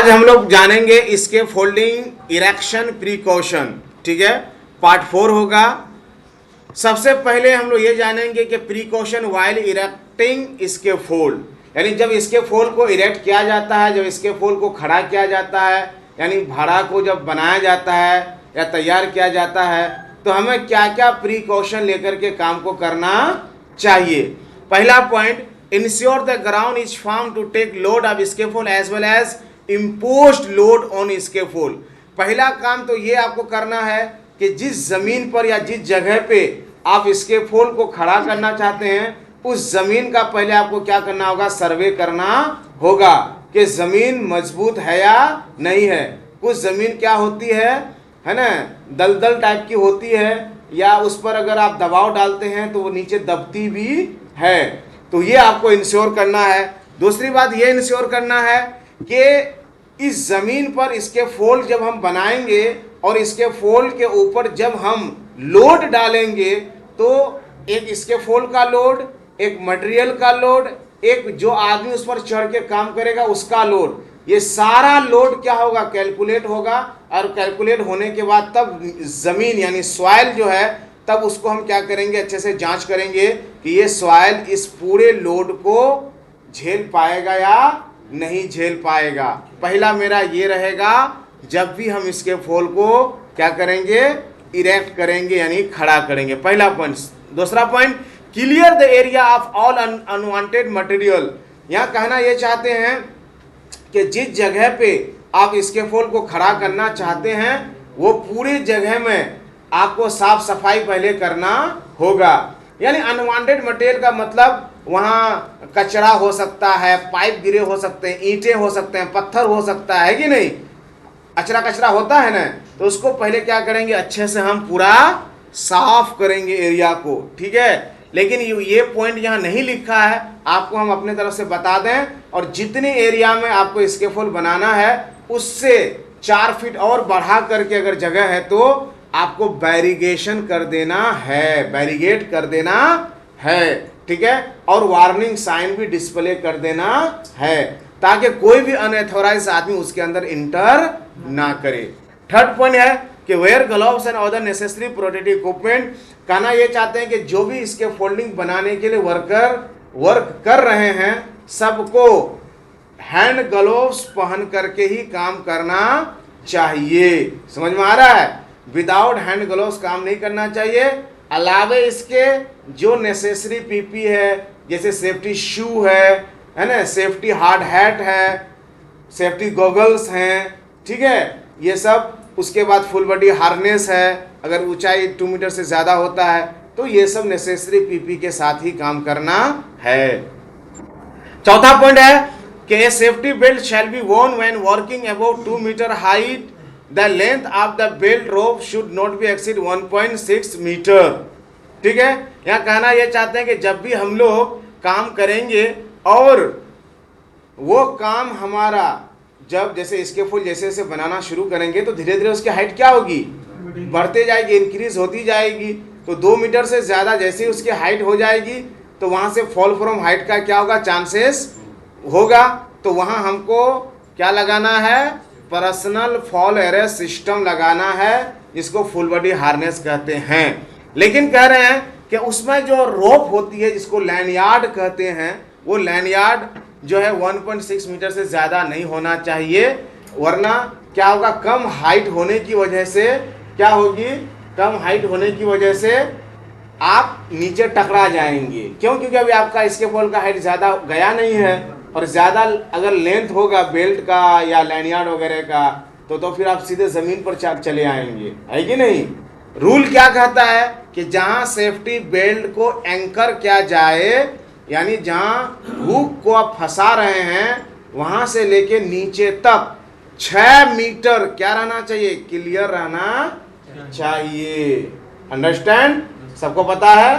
आज हम लोग जानेंगे इसके फोल्डिंग इरेक्शन प्रिकॉशन। ठीक है, पार्ट 4 होगा। सबसे पहले हम लोग ये जानेंगे कि प्रिकॉशन वाइल इरेक्टिंग इसके फोल्ड, यानी जब इसके फोल्ड को इरेक्ट किया जाता है, जब इसके फोल्ड को खड़ा किया जाता है, यानी भाड़ा को जब बनाया जाता है या तैयार किया जाता है, तो हमें क्या क्या प्रिकॉशन लेकर के काम को करना चाहिए। पहला point, ensure the ground is firm to take load of scaffold as well as imposed load on scaffold. पहला काम तो ये आपको करना है कि जिस जमीन पर या जिस जगह पे आप स्कैफोल्ड को खड़ा करना चाहते हैं, उस जमीन का पहले आपको क्या करना होगा, सर्वे करना होगा कि जमीन मजबूत है या नहीं है। कुछ जमीन क्या होती है ना, दलदल टाइप की होती है, या उस पर अगर आप दबाव डालते हैं तो वो नीचे दबती भी है। तो ये आपको इंश्योर करना है। दूसरी बात ये इंश्योर करना है कि इस जमीन पर इसके फोल्ड जब हम बनाएंगे और इसके फोल्ड के ऊपर जब हम लोड डालेंगे, तो एक इसके फोल्ड का लोड, एक मटेरियल का लोड, एक जो आदमी उस पर चढ़ के काम करेगा उसका लोड, ये सारा लोड क्या होगा, कैलकुलेट होगा। और कैलकुलेट होने के बाद तब जमीन यानी सॉइल जो है, तब उसको हम क्या करेंगे, अच्छे से जांच करेंगे कि ये सॉइल इस पूरे लोड को झेल पाएगा या नहीं झेल पाएगा। पहला मेरा ये रहेगा, जब भी हम इसके फोल्ड को क्या करेंगे, इरेक्ट करेंगे यानी खड़ा करेंगे, पहला पॉइंट। दूसरा point, clear the area of all unwanted material. यहाँ कहना ये चाहते हैं कि जिस जगह पे आप इसके फोल्ड को खड़ा करना चाहते हैं, वो पूरी जगह में आपको साफ सफाई पहले करना होगा। यानी अनवांटेड मटेरियल का मतलब वहाँ कचरा हो सकता है, पाइप गिरे हो सकते हैं, ईंटें हो सकते हैं, पत्थर हो सकता है कि नहीं, अचरा कचरा होता है ना, तो उसको पहले क्या करेंगे, अच्छे से हम पूरा साफ करेंगे एरिया को। ठीक है, लेकिन ये पॉइंट यहाँ नहीं लिखा है, आपको हम अपने तरफ से बता दें। और जितने एरिया में आपको स्कैफोल्ड बनाना है उससे 4 फीट और बढ़ा करके अगर जगह है तो आपको बैरिगेशन कर देना है, बैरिगेट कर देना है। ठीक है, और वार्निंग साइन भी डिस्प्ले कर देना है ताकि कोई भी अनऑथराइज्ड आदमी उसके अंदर इंटर ना करे। थर्ड पॉइंट है कि wear gloves and other necessary protective equipment. कहना ये चाहते हैं कि जो भी इसके फोल्डिंग बनाने के लिए वर्क कर रहे हैं, सबको हैंड ग्लव्स पहन करके ही काम करना चाहिए। समझ में आ रहा है, विदाउट हैंड ग्लव्स काम नहीं करना चाहिए। अलावे इसके जो नेसेसरी पीपी है, जैसे सेफ्टी शू है ना, सेफ्टी हार्ड हैट है, सेफ्टी गॉगल्स हैं, ठीक है, ये सब। उसके बाद फुल बॉडी हार्नेस है, अगर ऊंचाई 2 मीटर से ज़्यादा होता है तो ये सब नेसेसरी पीपी के साथ ही काम करना है। चौथा पॉइंट है कि safety belt shall be worn when working above 2 metre height. The length of the belt rope should not be exceed 1.6 metre. ठीक है, यहाँ कहना यह चाहते हैं कि जब भी हम लोग काम करेंगे और वो काम हमारा जब जैसे स्कैफोल्ड जैसे जैसे बनाना शुरू करेंगे तो धीरे धीरे उसकी हाइट क्या होगी, बढ़ते जाएगी, इंक्रीज होती जाएगी। तो 2 मीटर से ज़्यादा जैसे ही उसकी हाइट हो जाएगी तो वहाँ से फॉल फ्रॉम हाइट का क्या होगा, चांसेस होगा। तो वहाँ हमको क्या लगाना है, पर्सनल फॉल अरेस्ट सिस्टम लगाना है, जिसको फुल बॉडी हार्नेस कहते हैं। लेकिन कह रहे हैं कि उसमें जो रोप होती है जिसको लैंडयार्ड कहते हैं, वो लैंडयार्ड जो है 1.6 मीटर से ज़्यादा नहीं होना चाहिए, वरना क्या होगा, कम हाइट होने की वजह से क्या होगी, कम हाइट होने की वजह से आप नीचे टकरा जाएंगे। क्यों? क्योंकि अभी आपका स्कैफोल्ड का हाइट ज़्यादा गया नहीं है, और ज़्यादा अगर लेंथ होगा बेल्ट का या लैंडयार्ड वगैरह का तो फिर आप सीधे ज़मीन पर चले आएंगे, है कि नहीं। रूल क्या कहता है कि जहाँ सेफ्टी बेल्ट को एंकर किया जाए, यानी जहाँ हुक को आप फंसा रहे हैं वहाँ से लेके नीचे तक 6 मीटर क्या रहना चाहिए, क्लियर रहना चाहिए। अंडरस्टैंड, सबको पता है।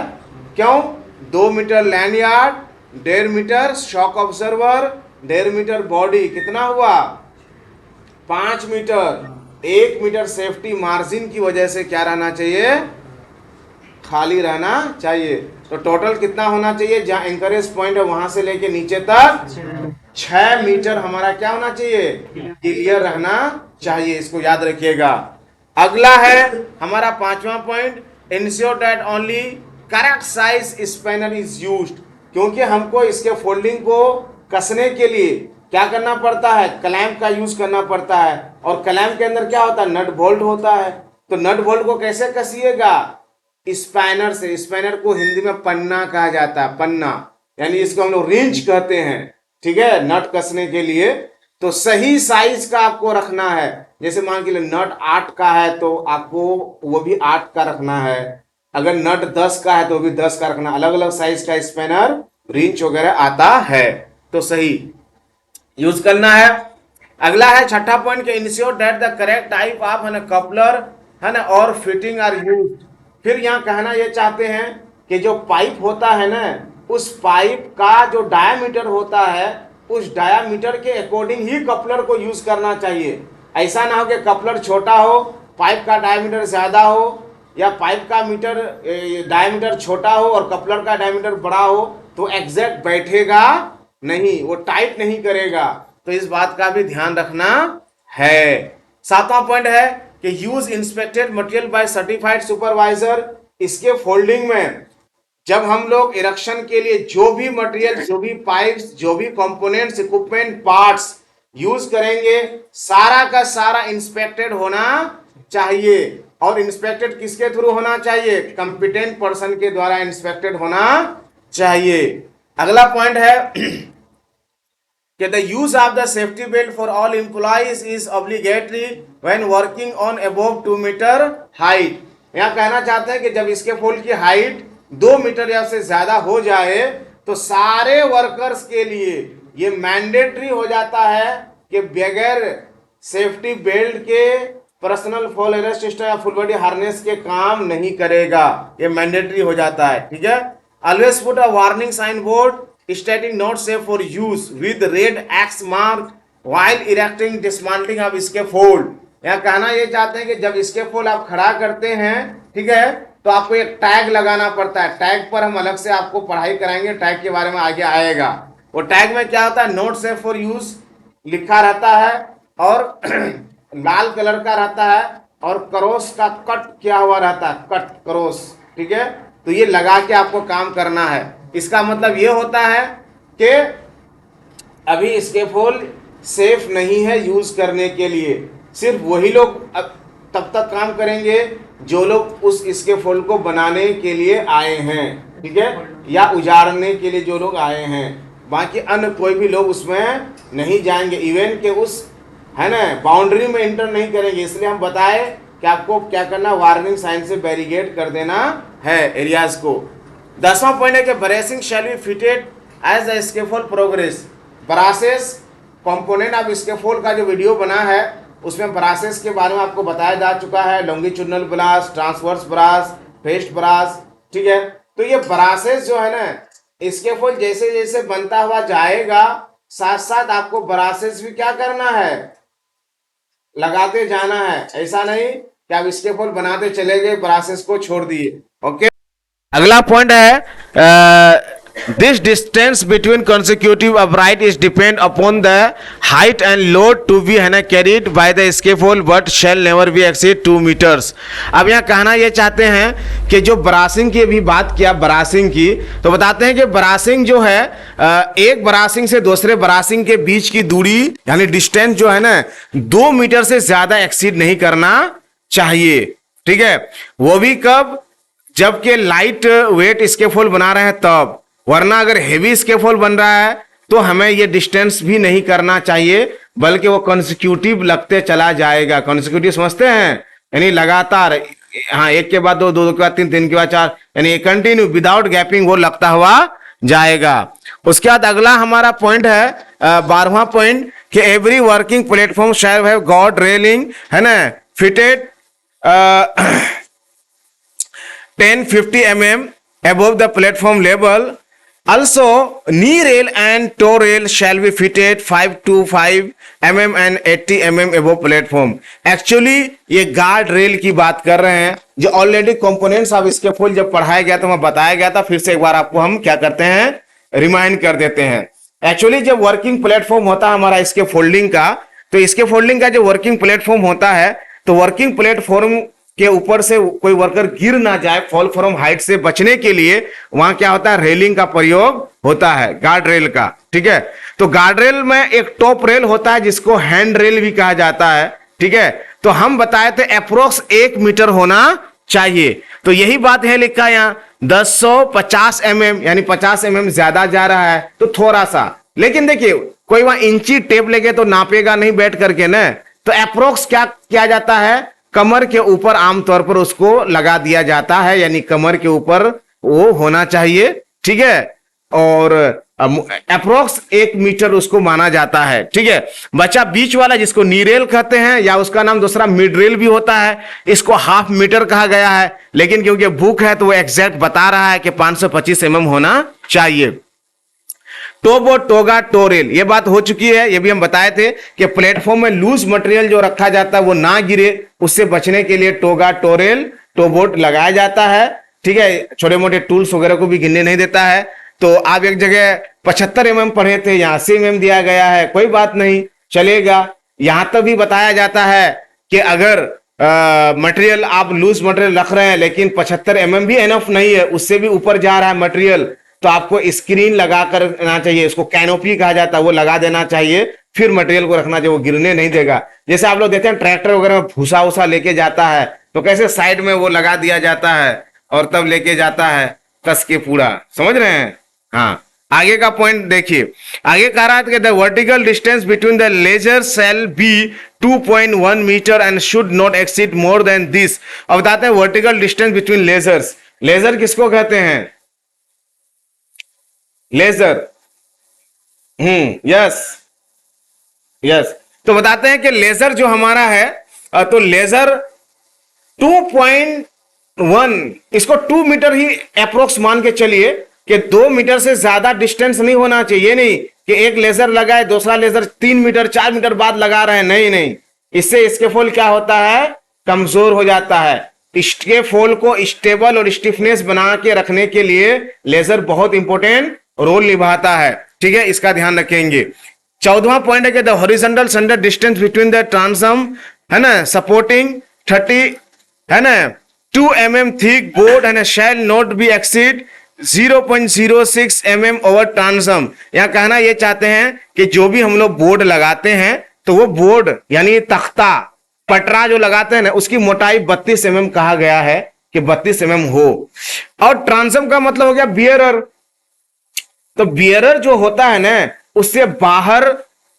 क्यों? 2 metre lanyard, 1.5 metre shock observer, 1.5 metre body, कितना हुआ 5 मीटर, 1 मीटर सेफ्टी मार्जिन की वजह से क्या रहना चाहिए, खाली रहना चाहिए। तो टोटल कितना होना चाहिए, जहां एंकरेज पॉइंट है वहां से लेके नीचे तक 6 मीटर हमारा क्या होना चाहिए, क्लियर रहना चाहिए। इसको याद रखिएगा। अगला है हमारा 5वां point, ensure that only correct size spanner is used. क्योंकि हमको इसके फोल्डिंग को कसने के लिए क्या करना पड़ता है, क्लैंप का यूज करना पड़ता है। और क्लैंप के अंदर क्या होता है, नट बोल्ट होता है। तो नट बोल्ट को कैसे कसिएगा, स्पैनर से। स्पैनर को हिंदी में पन्ना कहा जाता है, पन्ना, यानी इसको हम लोग रिंच कहते हैं, ठीक है, नट कसने के लिए। तो सही साइज का आपको रखना है। जैसे मान के लिए नट 8 का है तो आपको वो भी 8 का रखना है। अगर नट 10 का है तो भी 10 का रखना। अलग अलग साइज का स्पैनर रिंच वगैरह आता है, तो सही यूज करना है। अगला है 6ठा पॉइंट के ensure that the correct type of है ना कपलर है ना और फिटिंग आर यूज्ड। फिर यहाँ कहना ये चाहते हैं कि जो पाइप होता है ना, उस पाइप का जो डायामीटर होता है, उस डायामीटर के अकॉर्डिंग ही कपलर को यूज करना चाहिए। ऐसा ना हो कि कपलर छोटा हो, पाइप का डायामीटर ज्यादा हो, या पाइप का मीटर डायामीटर छोटा हो और कपलर का डायामीटर बड़ा हो, तो एग्जैक्ट बैठेगा नहीं, वो टाइट नहीं करेगा। तो इस बात का भी ध्यान रखना है। 7वां पॉइंट है कि use inspected material by certified supervisor. इसके फोल्डिंग में जब हम लोग इरेक्शन के लिए जो भी मटेरियल, जो भी पाइप्स, जो भी कंपोनेंट्स, इक्विपमेंट, पार्ट्स यूज करेंगे, सारा का सारा इंस्पेक्टेड होना चाहिए। और इंस्पेक्टेड किसके थ्रू होना चाहिए, कंपिटेंट पर्सन के द्वारा इंस्पेक्टेड होना चाहिए। अगला पॉइंट है कि the use of the safety belt for all employees is obligatory when working on above 2 metre height। यहाँ कहना चाहते हैं कि जब इसके पोल की हाइट 2 मीटर या से ज्यादा हो जाए तो सारे वर्कर्स के लिए ये मैंडेटरी हो जाता है कि बगैर सेफ्टी बेल्ट के पर्सनल फॉल अरेस्ट सिस्टम या फुल बॉडी हार्नेस के काम नहीं करेगा। ये मैंडेटरी हो जाता है, ठीक है। Always put a warning sign board stating not safe for use with red X mark while erecting dismantling of scaffold। यहाँ कहना ये चाहते हैं कि जब स्कैफोल्ड आप खड़ा करते हैं, ठीक है, तो आपको एक टैग लगाना पड़ता है। टैग पर हम अलग से आपको पढ़ाई कराएंगे, टैग के बारे में आगे आएगा। वो टैग में क्या होता है, नॉट सेफ फॉर यूज लिखा रहता है और लाल कलर का रहता है और क्रॉस का कट किया हुआ रहता है, कट क्रॉस, ठीक है। तो ये लगा के आपको काम करना है। इसका मतलब ये होता है कि अभी स्कैफोल्ड सेफ नहीं है यूज करने के लिए। सिर्फ वही लोग तब तक काम करेंगे जो लोग उस स्कैफोल्ड को बनाने के लिए आए हैं, ठीक है, या उजाड़ने के लिए जो लोग आए हैं। बाकी अन्य कोई भी लोग उसमें नहीं जाएंगे, इवन के उस है ना बाउंड्री में एंटर नहीं करेंगे। इसलिए हम बताए कि आपको क्या करना, वार्निंग साइन से बैरिकेड कर देना है एरियाज को। 10वां पॉइंट है कि bracing shall be fitted as the scaffold progress. Braces component of scaffold का जो वीडियो बना है उसमें ब्रासेस के बारे में आपको बताया जा चुका है। Longitudinal brace, transverse brace, face brace, ठीक है। तो ये ब्रासेस जो है ना, स्कैफोल्ड जैसे जैसे बनता हुआ जाएगा, साथ साथ आपको ब्रासेस भी क्या करना है, लगाते जाना है। ऐसा नहीं कि आप स्कैफोल्ड बनाते चले गए, ब्रासेस को छोड़ दिए। ओके, अगला पॉइंट है this distance between consecutive upright is depend upon the height and load to be है ना carried by the scaffold but shall never be exceed 2 metres. अब यहाँ कहना ये चाहते हैं कि जो ब्रासिंग की भी बात किया, ब्रासिंग की, तो बताते हैं कि ब्रासिंग जो है एक ब्रासिंग से दूसरे ब्रासिंग के बीच की दूरी यानी डिस्टेंस जो है ना 2 मीटर से ज्यादा एक्सीड नहीं करना चाहिए, ठीक है। वो भी कब, जबकि लाइट वेट स्कैफोल्ड बना रहे हैं तब, वरना अगर हेवी स्कैफोल्ड बन रहा है तो हमें ये डिस्टेंस भी नहीं करना चाहिए, बल्कि वो कंसेक्यूटिव लगते चला जाएगा। कंसेक्यूटिव समझते हैं, यानी लगातार, हाँ, एक के बाद दो, दो के बाद तीन, तीन के बाद चार, यानी कंटिन्यू विदाउट गैपिंग वो लगता हुआ जाएगा। उसके बाद अगला हमारा पॉइंट है 12वां पॉइंट कि every working platform shall have guard railing है ना fitted 10-50 mm above the platform level Also, knee rail and toe rail shall be fitted 5 to 5 mm and 80 mm above platform. Actually ये guard rail की बात कर रहे हैं, जो already components of इसके फुल जब पढ़ाया गया था, वहां बताया गया था, फिर से एक बार आपको हम क्या करते हैं, रिमाइंड कर देते हैं। एक्चुअली जब वर्किंग प्लेटफॉर्म होता है हमारा इसके फोल्डिंग का, तो इसके फोल्डिंग का जो वर्किंग प्लेटफॉर्म होता है, तो वर्किंग प्लेटफॉर्म के ऊपर से कोई वर्कर गिर ना जाए, फॉल फ्रॉम हाइट से बचने के लिए वहां क्या होता है, रेलिंग का प्रयोग होता है, गार्ड रेल का। ठीक है, तो गार्ड रेल में एक टॉप रेल होता है जिसको हैंड रेल भी कहा जाता है। ठीक है, तो हम बताए थे अप्रोक्स 1 मीटर होना चाहिए, तो यही बात है लिखा यहां 1050 mm, यानी 50 mm ज्यादा जा रहा है तो थोड़ा सा, लेकिन देखिए कोई वहां इंची टेप लेके तो नापेगा नहीं बैठ करके ना, तो अप्रोक्स क्या किया जाता है, कमर के ऊपर आमतौर पर उसको लगा दिया जाता है, यानी कमर के ऊपर वो होना चाहिए। ठीक है, और अप्रोक्स 1 मीटर उसको माना जाता है। ठीक है, बच्चा बीच वाला जिसको नी रेल कहते हैं, या उसका नाम दूसरा मिड रेल भी होता है, इसको हाफ मीटर कहा गया है, लेकिन क्योंकि बुक है तो वो एग्जैक्ट बता रहा है कि 525 mm होना चाहिए। टोबो टोगा टोरेल, ये बात हो चुकी है, ये भी हम बताए थे कि प्लेटफॉर्म में लूज मटेरियल जो रखा जाता है वो ना गिरे, उससे बचने के लिए टोगा टोरेल टोबोट लगाया जाता है। ठीक है, छोटे मोटे टूल्स वगैरह को भी गिरने नहीं देता है। तो आप एक जगह 75 mm पढ़े थे, यहां 80 mm दिया गया है, कोई बात नहीं, चलेगा। यहां तक भी बताया जाता है कि अगर मटेरियल आप लूज मटेरियल रख रहे हैं लेकिन 75 mm भी एनफ नहीं है, उससे भी ऊपर जा रहा है मटेरियल, तो आपको स्क्रीन लगा कर रखना चाहिए, इसको कैनोपी कहा जाता है, वो लगा देना चाहिए, फिर मटेरियल को रखना चाहिए, वो गिरने नहीं देगा। जैसे आप लोग देखते हैं ट्रैक्टर वगैरह में भूसा वूसा लेके जाता है, तो कैसे साइड में वो लगा दिया जाता है और तब लेके जाता है कस के पूरा, समझ रहे हैं। हाँ, आगे का पॉइंट देखिए, आगे कह रहा है कि the vertical distance between the ledger shall be 2.1 metre and should not exceed more than this. अब बताते हैं vertical distance between ledgers, ledger किसको कहते हैं, लेजर, यस यस, तो बताते हैं कि लेजर जो हमारा है, तो लेजर 2.1, इसको 2 मीटर ही अप्रोक्स मान के चलिए कि 2 मीटर से ज्यादा डिस्टेंस नहीं होना चाहिए। ये नहीं कि एक लेजर लगाए दूसरा लेजर 3 मीटर 4 मीटर बाद लगा रहे हैं, नहीं नहीं, इससे स्केफोल क्या होता है, कमजोर हो जाता है। स्केफोल को स्टेबल और स्टिफनेस बना के रखने के लिए लेजर बहुत इंपॉर्टेंट रोल निभाता है। ठीक है, इसका ध्यान रखेंगे। 14वां पॉइंट है कि the horizontal centre distance between the transom, है ना, सपोर्टिंग 30, है ना, 2 mm थिक बोर्ड, है ना, shall not be exceed 0.06 mm over transom. यहां कहना ये चाहते हैं कि जो भी हम लोग बोर्ड लगाते हैं, तो वो बोर्ड यानी तख्ता पटरा जो लगाते हैं ना, उसकी मोटाई 32 mm कहा गया है कि 32 mm हो। और ट्रांसम का मतलब हो गया बियरर, तो बियरर जो होता है ना, उससे बाहर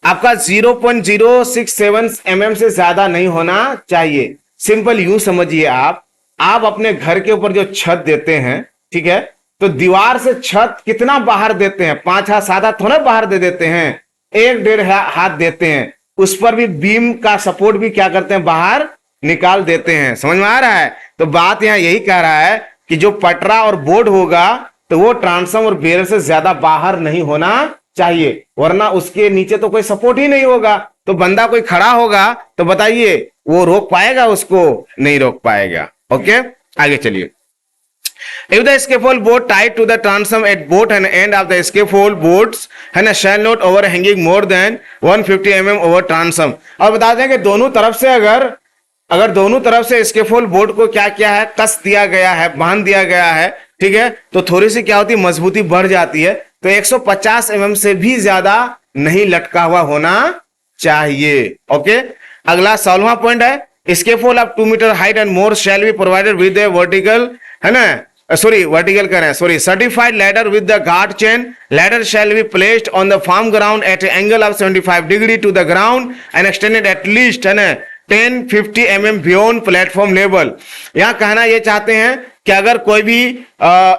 आपका 0.067 mm से ज्यादा नहीं होना चाहिए। सिंपल यूं समझिए, आप अपने घर के ऊपर जो छत देते हैं, ठीक है, तो दीवार से छत कितना बाहर देते हैं, 5 हाथ 7 हाथ थोड़ा बाहर दे देते हैं, 1-1.5 हाथ देते हैं, उस पर भी बीम का सपोर्ट भी क्या करते हैं, बाहर निकाल देते हैं। समझ में आ रहा है। तो बात यहां यही कह रहा है कि जो पटरा और बोर्ड होगा, तो वो ट्रांसम और बेरर से ज्यादा बाहर नहीं होना चाहिए, वरना उसके नीचे तो कोई सपोर्ट ही नहीं होगा, तो बंदा कोई खड़ा होगा तो बताइए वो रोक पाएगा, उसको नहीं रोक पाएगा। ओके, आगे चलिए। If the scaffold board tied to the transom at both and end of the scaffold boards and shall not overhanging more than 150 mm over transom। और बता दें कि दोनों तरफ से अगर दोनों तरफ से स्केफोल्ड बोर्ड को क्या किया है, कस दिया गया है, बांध दिया गया है, ठीक है, तो थोड़ी सी क्या होती है, मजबूती बढ़ जाती है। तो 150 mm से भी ज्यादा नहीं लटका हुआ होना चाहिए। ओके, अगला 16वां पॉइंट है, scaffold of 2 metre height and more shall be provided with a vertical, है ना, वर्टिकल करें, certified ladder with the guard chain. Ladder shall be placed on the firm ground at angle of 75 degree to the ground and extended at least, है ना, 10-50 mm beyond platform level. यहां कहना यह चाहते हैं कि अगर कोई भी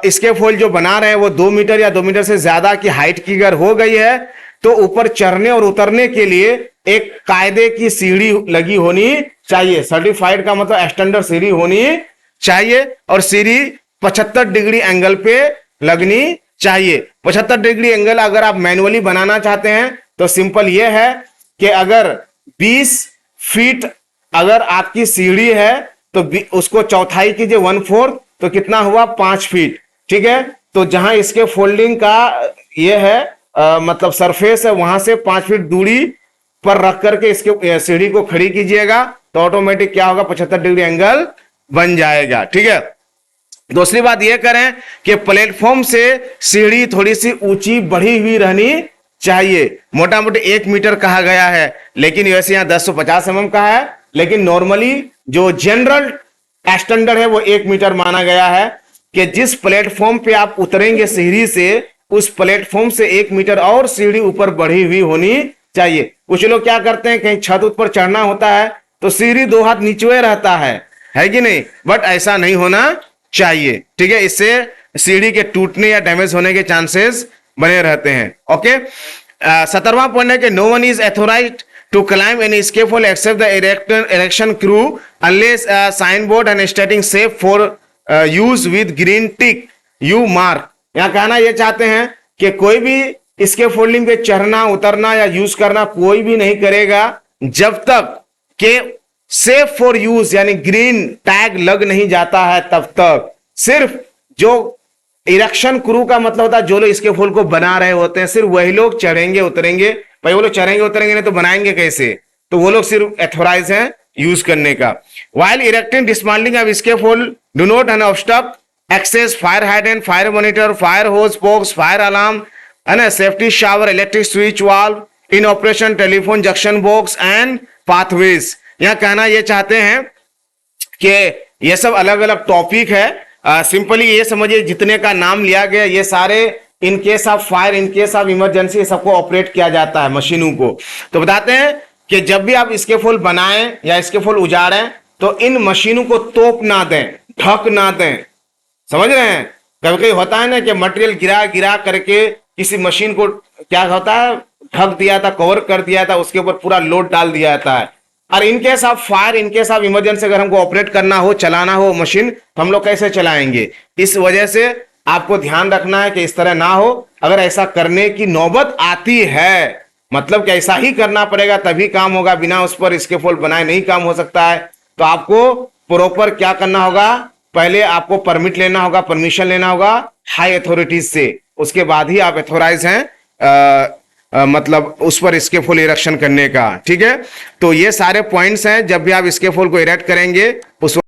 स्केफोल्ड जो बना रहे हैं वो 2 मीटर या 2 मीटर से ज्यादा की हाइट की अगर हो गई है, तो ऊपर चढ़ने और उतरने के लिए एक कायदे की सीढ़ी लगी होनी चाहिए। सर्टिफाइड का मतलब स्टैंडर्ड सीढ़ी होनी चाहिए, और सीढ़ी 75 डिग्री एंगल पे लगनी चाहिए। 75 डिग्री एंगल अगर आप मैनुअली बनाना चाहते हैं तो सिंपल ये है कि अगर 20 फीट अगर आपकी सीढ़ी है तो उसको चौथाई कीजिए 1/4, तो कितना हुआ 5 फीट। ठीक है, तो जहां इसके फोल्डिंग का ये है मतलब सरफेस है वहां से 5 फीट दूरी पर रख करके इसके सीढ़ी को खड़ी कीजिएगा तो ऑटोमेटिक क्या होगा 75 डिग्री एंगल बन जाएगा। ठीक है, दूसरी बात यह करें कि प्लेटफॉर्म से सीढ़ी थोड़ी सी ऊंची बढ़ी हुई रहनी चाहिए। मोटा मोटी 1 मीटर कहा गया है, लेकिन वैसे यहां 1050 mm का है, लेकिन नॉर्मली जो जनरल स्टैंडर्ड है वो 1 मीटर माना गया है कि जिस प्लेटफॉर्म पे आप उतरेंगे सीढ़ी से उस प्लेटफॉर्म से 1 मीटर और सीढ़ी ऊपर बढ़ी हुई होनी चाहिए। कुछ लोग क्या करते हैं, कहीं छत ऊपर चढ़ना होता है तो सीढ़ी 2 हाथ नीचे रहता है कि नहीं, बट ऐसा नहीं होना चाहिए। ठीक है, इससे सीढ़ी के टूटने या डैमेज होने के चांसेस बने रहते हैं। ओके, 17वां पॉइंट है कि no one is authorised to climb any scaffold except the erection crew unless sign board and stating safe for use with green tick you mark. यहां कहना यह चाहते हैं कि कोई भी इसके फोल्डिंग पे चढ़ना उतरना या यूज करना कोई भी नहीं करेगा जब तक के सेफ फॉर यूज यानी ग्रीन टैग लग नहीं जाता है, तब तक सिर्फ जो इरेक्शन क्रू का मतलब होता है जो लोग इसके फूल को बना रहे होते हैं सिर्फ वही लोग चढ़ेंगे उतरेंगे। भाई वो लोग चढ़ेंगे उतरेंगे नहीं तो बनाएंगे कैसे, तो वो लोग सिर्फ एथोराइज हैं यूज करने का। While erecting dismantling of scaffold do not an obstruct access fire hydrant, fire monitor, fire hose box, fire alarm है ना, safety shower, electric switch valve in operation, telephone junction box and pathways. यहां कहना यह चाहते हैं कि ये सब अलग अलग टॉपिक है। सिंपली ये समझिए जितने का नाम लिया गया ये सारे in case of fire, in case of emergency सबको ऑपरेट किया जाता है मशीनों को। तो बताते हैं कि जब भी आप इसके फूल बनाएं या इसके फूल उजाड़ें तो इन मशीनों को तोप ना दें, ढक ना दें। समझ रहे हैं, कभी कभी होता है ना कि मटेरियल गिरा गिरा करके किसी मशीन को क्या होता है ढक दिया था, कवर कर दिया था, उसके ऊपर पूरा लोड डाल दिया जाता है। और in case of fire, in case of emergency अगर हमको ऑपरेट करना हो, चलाना हो मशीन, तो हम लोग कैसे चलाएंगे। इस वजह से आपको ध्यान रखना है कि इस तरह ना हो। अगर ऐसा करने की नौबत आती है मतलब कि ऐसा ही करना पड़ेगा तभी काम होगा, बिना उस पर स्कैफोल्ड बनाए नहीं काम हो सकता है। तो आपको प्रॉपर क्या करना होगा, पहले आपको परमिट लेना होगा, परमिशन लेना होगा हाई अथॉरिटीज से, उसके बाद ही आप एथोराइज हैं मतलब उस पर स्कैफोल्ड इरेक्शन करने का। ठीक है, तो ये सारे पॉइंट्स हैं, जब भी आप स्कैफोल्ड को इरेक्ट करेंगे उस